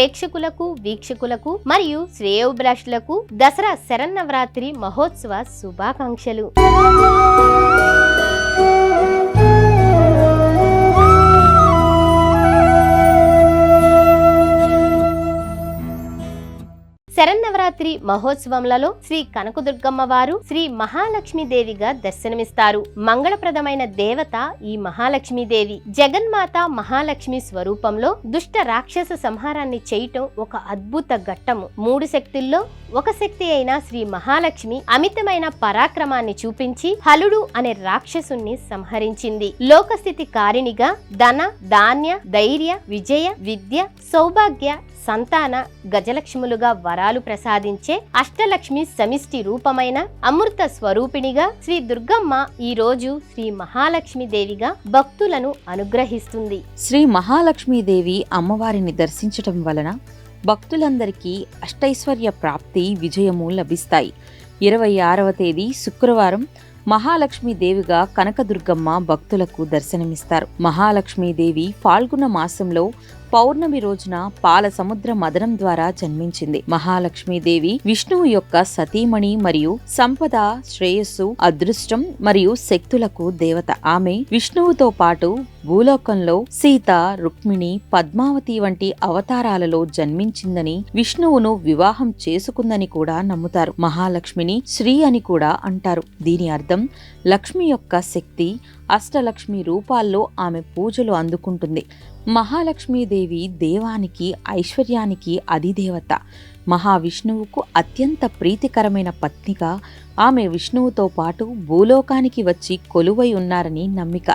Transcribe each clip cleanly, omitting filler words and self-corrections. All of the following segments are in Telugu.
ప్రేక్షకులకు, వీక్షకులకు మరియు శ్రేయోభిలాషులకు దసరా శరన్నవరాత్రి మహోత్సవ శుభాకాంక్షలు. శరన్నవరాత్రి మహోత్సవములలో శ్రీ కనకదుర్గమ్మ వారు శ్రీ మహాలక్ష్మీదేవిగా దర్శనమిస్తారు. మంగళప్రదమైన దేవత ఈ మహాలక్ష్మీదేవి. జగన్మాత మహాలక్ష్మి స్వరూపంలో దుష్ట రాక్షస సంహారాన్ని చేయటం ఒక అద్భుత ఘట్టము. 3 శక్తుల్లో ఒక శక్తి అయిన శ్రీ మహాలక్ష్మి అమితమైన పరాక్రమాన్ని చూపించి హలుడు అనే రాక్షసుణ్ణి సంహరించింది. లోకస్థితి కారిణిగా ధన, ధాన్య, ధైర్య, విజయ, విద్య, సౌభాగ్య, సంతాన, గజలక్ష్ములుగా వరాలు ప్రసాదించే అష్టలక్ష్మి సమిష్టి రూపమైన అమృత స్వరూపిణిగా శ్రీ దుర్గమ్మ ఈ రోజు శ్రీ మహాలక్ష్మీదేవిగా భక్తులను అనుగ్రహిస్తుంది. శ్రీ మహాలక్ష్మీదేవి అమ్మవారిని దర్శించటం వలన భక్తులందరికీ అష్టైశ్వర్య ప్రాప్తి, విజయము లభిస్తాయి. 26వ తేదీ శుక్రవారం మహాలక్ష్మీదేవిగా కనకదుర్గమ్మ భక్తులకు దర్శనమిస్తారు. మహాలక్ష్మీదేవి ఫాల్గుణ మాసంలో పౌర్ణమి రోజున పాల సముద్ర మదనం ద్వారా జన్మించింది. మహాలక్ష్మీదేవి విష్ణువు యొక్క సతీమణి మరియు సంపద, శ్రేయస్సు, అదృష్టం మరియు శక్తులకు దేవత. ఆమె విష్ణువుతో పాటు భూలోకంలో సీత, రుక్మిణి, పద్మావతి వంటి అవతారాలలో జన్మించిందని, విష్ణువును వివాహం చేసుకుందని కూడా నమ్ముతారు. మహాలక్ష్మిని శ్రీ అని కూడా అంటారు. దీని అర్థం లక్ష్మి యొక్క శక్తి. అష్టలక్ష్మి రూపాల్లో ఆమె పూజలు అందుకుంటుంది. మహాలక్ష్మీదేవి దేవానికి, ఐశ్వర్యానికి అధిదేవత. మహావిష్ణువుకు అత్యంత ప్రీతికరమైన పత్నిగా ఆమె విష్ణువుతో పాటు భూలోకానికి వచ్చి కొలువై ఉన్నారని నమ్మిక.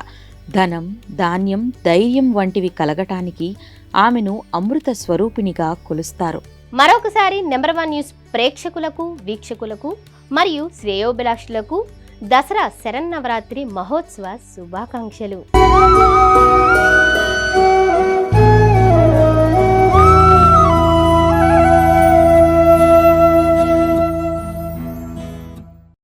ధనం, ధాన్యం, ధైర్యం వంటివి కలగటానికి ఆమెను అమృత స్వరూపిణిగా కొలుస్తారు. మరొకసారి నెంబర్ 1 న్యూస్ ప్రేక్షకులకు, వీక్షకులకు మరియు శ్రేయోభిలాషులకు దసరా శరన్నవరాత్రి మహోత్సవ శుభాకాంక్షలు.